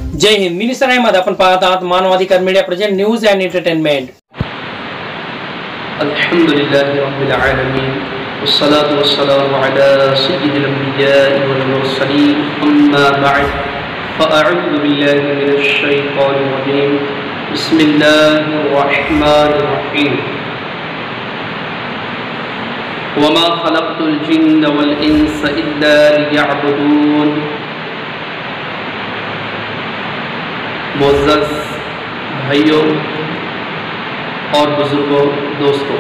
जय हिंद. मी निसार अहमद. आपण पाहत आहात मानवाधिकार media present news and entertainment. अल्हम्दुलिल्लाहि रब्बिल आलमीन वस्सलातु वस्सलामु अला सय्यिदिल अंबिया'i वल मुरसलीन अम्मा बअद फअऊज़ु बिल्लाहि मिनश शैतानिर रजीम बिस्मिल्लाहिर रहमानिर रहीम वमा खलक़तुल जिन्ना वल इंसा इल्ला लियअबुदून. मुअज़्ज़ज़ भाइयों और बुज़ुर्गों, दोस्तों,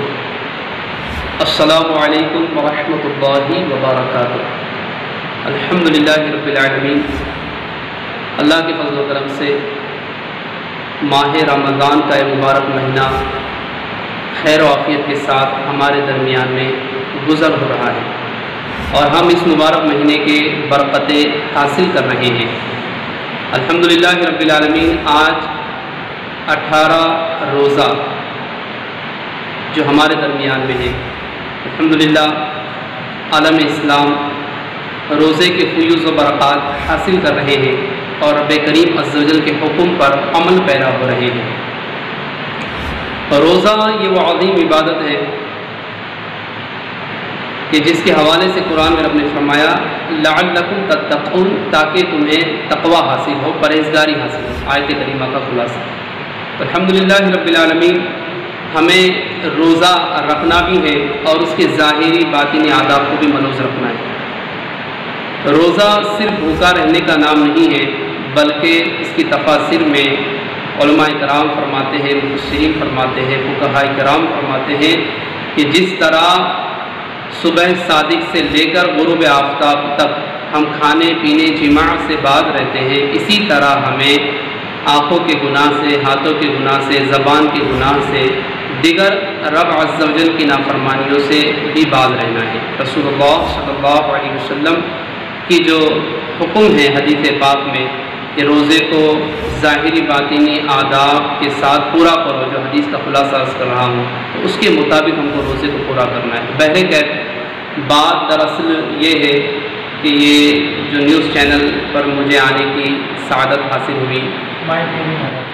अस्सलामु अलैकुम व रहमतुल्लाहि व बरकातुहू. अल्हम्दुलिल्लाहि रब्बिल आलमीन. अल्लाह के फज़ल व करम से माह रमज़ान का एक मुबारक महीना खैर व आफ़ियत के साथ हमारे दरमियान में गुज़र हो रहा है और हम इस मुबारक महीने के बरकतें हासिल कर रहे हैं. अल्हम्दुलिल्लाहि रब्बिल आलमीन. आज 18 रोज़ा जो हमारे दरमियान में है, अल्हम्दुलिल्लाह आलम इस्लाम रोज़े के फ़यूज़ व बरक़ात हासिल कर रहे हैं और रब करीम अज़्ज़ व जल के हुक्म पर अमल पैरा हो रहे हैं. रोज़ा ये वो अज़ीम इबादत है कि जिसके हवाले से कुरान में रब ने फरमाया लअल्लकुम तत्तक़ून, ताकि तुम्हें तक़वा हासिल हो, परहेज़गारी हासिल हो. आयत करीमा का खुलासा. अल्हम्दुलिल्लाह रब्बिल आलमीन. हमें रोज़ा रखना भी है और उसके ज़ाहिरी बातिनी आदाब को भी मलूज़ रखना है. रोज़ा सिर्फ भूखा रहने का नाम नहीं है, बल्कि इसकी तफासिर में उलमाए किराम फरमाते हैं, मुफस्सिरीन फरमाते हैं, फुक़हाए किराम फरमाते हैं कि जिस तरह सुबह सादिक से लेकर गुरूब आफ्ताब तक हम खाने पीने जिमा से बाज रहते हैं, इसी तरह हमें आँखों के गुनाह से, हाथों के गुनाह से, ज़बान के गुनाह से, दिगर रब अज़्ज़ व जल की नाफरमानियों से भी बाज रहना है. रसूलुल्लाह सल्लल्लाहु अलैहि वसल्लम की जो हुक्म है हदीस पाक में कि रोज़े को ज़ाहिरी बातिनी आदाब के साथ पूरा करो, जो हदीस का खुलासा अर्ज़ कर रहा हूँ, तो उसके मुताबिक हमको रोज़े को पूरा करना है. बहरकैफ बात दरअसल ये है कि ये जो न्यूज़ चैनल पर मुझे आने की सआदत हासिल हुई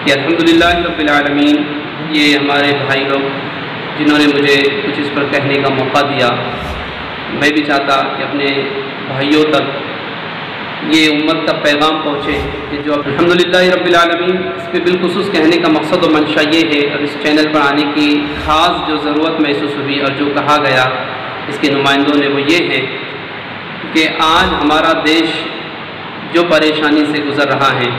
कि अल्हम्दुलिल्लाह रब्बिल आलमीन, ये हमारे भाई लोग जिन्होंने मुझे कुछ इस पर कहने का मौका दिया. मैं भी चाहता कि अपने भाइयों तक ये उम्मत का पैगाम पहुँचे कि जो अल्हम्दुलिल्लाह रब्बिल आलमीन, इस पर बिलखुसूस कहने का मकसद व मंशा ये है और इस चैनल पर आने की ख़ास जो ज़रूरत महसूस हुई और जो कहा गया इसके नुमाइंदों ने, वो ये है कि आज हमारा देश जो परेशानी से गुज़र रहा है,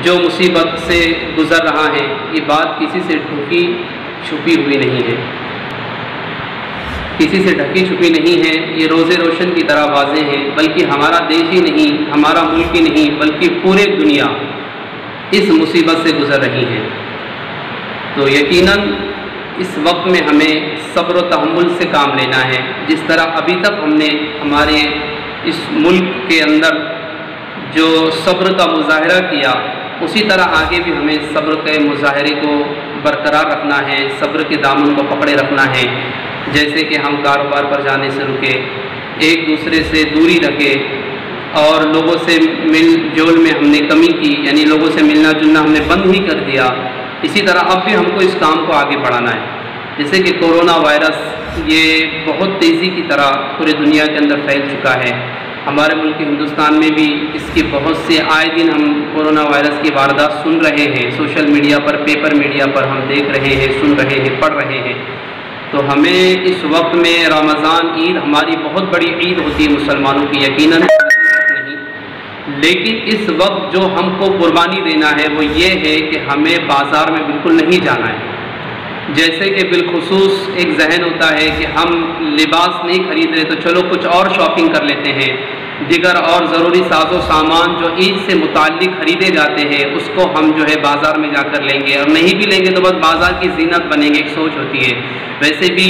जो मुसीबत से गुज़र रहा है, ये बात किसी से ढकी छुपी हुई नहीं है, किसी से ढकी छुपी नहीं है. ये रोज़े रोशन की तरह वाज़ेह है, बल्कि हमारा देश ही नहीं, हमारा मुल्क ही नहीं, बल्कि पूरे दुनिया इस मुसीबत से गुज़र रही है. तो यकीनन इस वक्त में हमें सब्र व तहम्मुल से काम लेना है. जिस तरह अभी तक हमने हमारे इस मुल्क के अंदर जो सब्र का मुज़ाहरा किया, उसी तरह आगे भी हमें सब्र के मुज़ाहरे को बरकरार रखना है, सब्र के दामन को पकड़े रखना है. जैसे कि हम कारोबार पर जाने से रुके, एक दूसरे से दूरी रखे और लोगों से मिल जोल में हमने कमी की, यानी लोगों से मिलना जुलना हमने बंद ही कर दिया. इसी तरह अब भी हमको इस काम को आगे बढ़ाना है. जैसे कि कोरोना वायरस ये बहुत तेज़ी की तरह पूरी दुनिया के अंदर फैल चुका है. हमारे मुल्क हिंदुस्तान में भी इसके बहुत से आए दिन हम कोरोना वायरस की वारदात सुन रहे हैं. सोशल मीडिया पर, पेपर मीडिया पर हम देख रहे हैं, सुन रहे हैं, पढ़ रहे हैं. तो हमें इस वक्त में रमज़ान ईद हमारी बहुत बड़ी ईद होती है मुसलमानों की, यकीनन नहीं, लेकिन इस वक्त जो हमको कुर्बानी देना है वो ये है कि हमें बाज़ार में बिल्कुल नहीं जाना है. जैसे कि बिलखुसूस एक जहन होता है कि हम लिबास नहीं खरीद रहे तो चलो कुछ और शॉपिंग कर लेते हैं, दिगर और ज़रूरी साजो सामान जो ईद से मुताल्लिक़ ख़रीदे जाते हैं उसको हम जो है बाज़ार में जाकर लेंगे, और नहीं भी लेंगे तो बस बाज़ार की ज़ीनत बनेंगे, एक सोच होती है. वैसे भी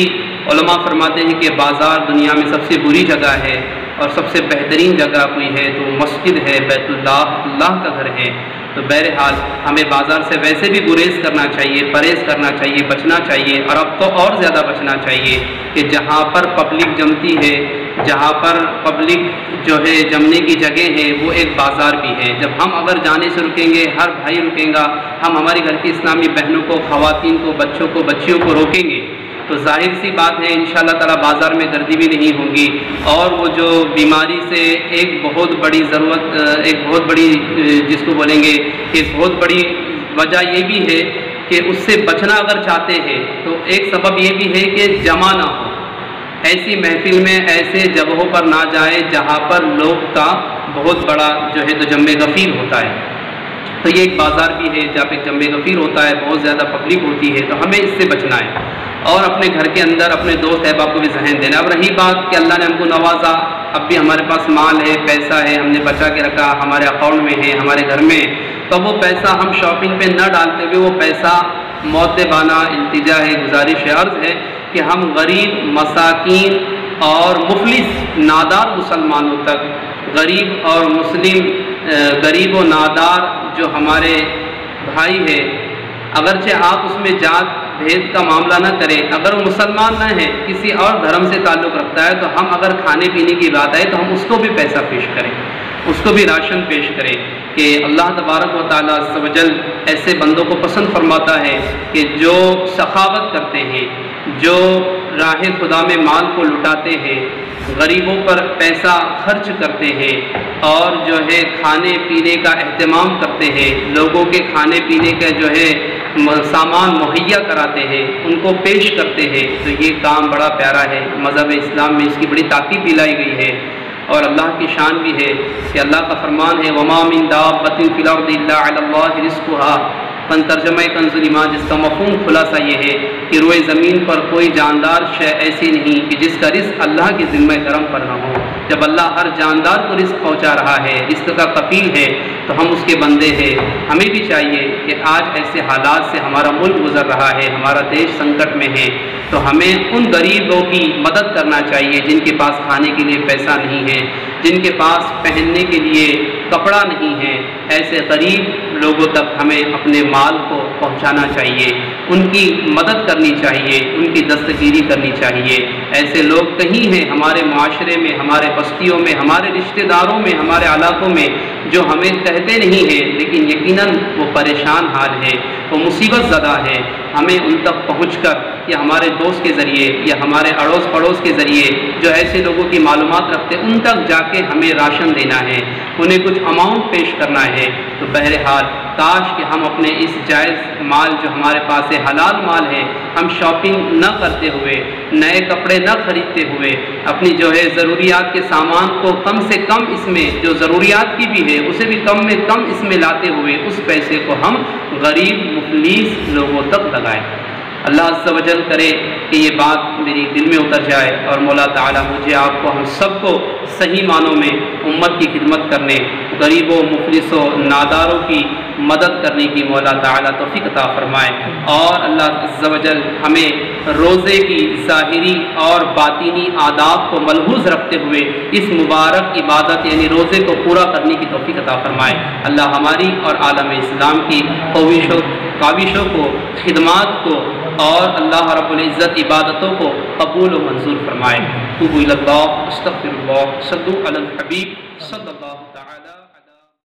उलमा फरमाते हैं कि बाज़ार दुनिया में सबसे बुरी जगह है और सबसे बेहतरीन जगह कोई है तो मस्जिद है, बैतुल्लाह, अल्लाह का घर है. तो बहरहाल हमें बाज़ार से वैसे भी गुरेज करना चाहिए, परहेज़ करना चाहिए, बचना चाहिए, और अब तो और ज़्यादा बचना चाहिए कि जहाँ पर पब्लिक जमती है جہاں پر پبلک جو ہے جمنے کی جگہ ہے وہ ایک بازار بھی ہے۔ جب ہم اگر جانے سے رکیں گے، ہر بھائی رکیں گا، ہم ہمارے گھر کی اسلامی بہنوں کو، خواتین کو، بچوں کو، بچیوں کو روکیں گے تو ظاہر سی بات ہے انشاءاللہ تعالی بازار میں گردی بھی نہیں ہوگی، اور وہ جو بیماری سے ایک بہت بڑی ضرورت، ایک بہت بڑی جس کو بولیں گے کہ بہت بڑی وجہ یہ بھی ہے کہ اس سے بچنا اگر چاہتے ہیں تو ایک سبب یہ بھی ہے کہ جمع نہ ہو، ایسی محفل میں ایسے جگہوں پر نہ جائے جہاں پر لوگ کا بہت بڑا جو ہے تو جمع غفیر ہوتا ہے۔ تو یہ ایک بازار بھی ہے جہاں پہ جمع غفیر ہوتا ہے، بہت زیادہ پبلک ہوتی ہے، تو ہمیں اس سے بچنا ہے اور اپنے گھر کے اندر اپنے دوست احباب کو بھی ذہن دینا۔ اب رہی بات کہ اللہ نے ہم کو نوازا، اب بھی ہمارے پاس مال ہے، پیسہ ہے، ہم نے بچا کے رکھا، ہمارے اکاؤنٹ میں ہے، ہمارے گھر میں، تو وہ پیسہ ہم شاپنگ پہ نہ ڈالتے ہوئے وہ پیسہ مؤدبانہ التجا ہے، گزارش ہے، عرض ہے کہ ہم غریب، مساکین اور مفلس نادار مسلمانوں تک، غریب اور مسلم، غریب و نادار جو ہمارے بھائی ہے، اگرچہ آپ اس میں ذات بھید کا معاملہ نہ کریں، اگر وہ مسلمان نہ ہے، کسی اور دھرم سے تعلق رکھتا ہے، تو ہم اگر کھانے پینے کی بات آئے تو ہم اس کو بھی پیسہ پیش کریں، اس کو بھی راشن پیش کریں، کہ اللہ تبارک و تعالیٰ عز و جل ایسے بندوں کو پسند فرماتا ہے کہ جو سخاوت کرتے ہیں، جو راہ خدا میں مال کو لٹاتے ہیں، غریبوں پر پیسہ خرچ کرتے ہیں، اور جو ہے کھانے پینے کا اہتمام کرتے ہیں، لوگوں کے کھانے پینے کا جو ہے سامان مہیا کراتے ہیں، ان کو پیش کرتے ہیں، تو یہ کام بڑا پیارا ہے۔ مذہب اسلام میں اس کی بڑی تاکید دلائی گئی ہے، اور اللہ کی شان بھی ہے کہ اللہ کا فرمان ہے وَمَا مِن دَابَّةٍ فِي الْأَرْضِ إِلَّا عَلَى اللَّهِ رِزْقُهَا۔ ترجمہ کنز الایمان، جس کا مفہوم خلاصہ یہ ہے کہ روئے زمین پر کوئی جاندار شے ایسی نہیں کہ جس کا رزق اللہ کے ذمہ کرم پر نہ ہو۔ جب اللہ ہر جاندار کو رزق پہنچا رہا ہے، رزق کا کفیل ہے، تو ہم اس کے بندے ہیں۔ ہمیں بھی چاہیے کہ آج ایسے حالات سے ہمارا ملک گزر رہا ہے، ہمارا دیش سنکٹ میں ہے، تو ہمیں ان غریبوں کی مدد کرنا چاہیے جن کے پاس کھانے کے لیے پیسہ نہیں ہے، جن کے پاس پہننے کے لیے کپڑا نہیں ہے۔ ایسے غریب لوگوں تک ہمیں اپنے مال کو پہنچانا چاہیے، ان کی مدد کرنی چاہیے، ان کی دستگیری کرنی چاہیے۔ ایسے لوگ کہیں ہیں ہمارے معاشرے میں، ہمارے بستیوں میں، ہمارے رشتہ داروں میں، ہمارے علاقوں میں، جو ہمیں کہتے نہیں ہیں لیکن یقیناً وہ پریشان حال ہے، وہ مصیبت زدہ ہے۔ ہمیں ان تک پہنچ کر یا ہمارے دوست کے ذریعے یا ہمارے اڑوس پڑوس کے ذریعے جو ایسے لوگوں کی معلومات رکھتے ہیں، ان تک جا کے ہمیں راشن دینا ہے، انہیں کچھ اماؤنٹ پیش کرنا ہے۔ تو بہرحال کاش کہ ہم اپنے اس جائز مال جو ہمارے پاس ہے، حلال مال ہے، ہم شاپنگ نہ کرتے ہوئے، نئے کپڑے نہ خریدتے ہوئے، اپنی جو ہے ضروریات کے سامان کو کم سے کم اس میں، جو ضروریات کی بھی ہے اسے بھی کم میں کم اس میں لاتے ہوئے اس پیسے کو ہم غریب مفلس لوگوں تک لگائیں۔ اللہ عز و جل کرے کہ یہ بات میری دل میں اتر جائے، اور مولا تعالیٰ مجھے، آپ کو، ہم سب کو صحیح معنوں میں امت کی خدمت کرنے، غریبوں، مفلسوں، ناداروں کی مدد کرنے کی مولا تعالیٰ توفیق عطا فرمائے، اور اللہ عز و جل ہمیں روزے کی ظاہری اور باطنی آداب کو ملحوظ رکھتے ہوئے اس مبارک عبادت یعنی روزے کو پورا کرنے کی توفیق عطا فرمائے۔ اللہ ہماری اور عالم اسلام کی کاوشوں کو، خدمات کو، اور اللہ رب العزت عبادتوں کو قبول و منظور فرمائے۔ توبوا الی اللہ، استغفر اللہ، صلوا علی الحبیب صلی اللہ تعالی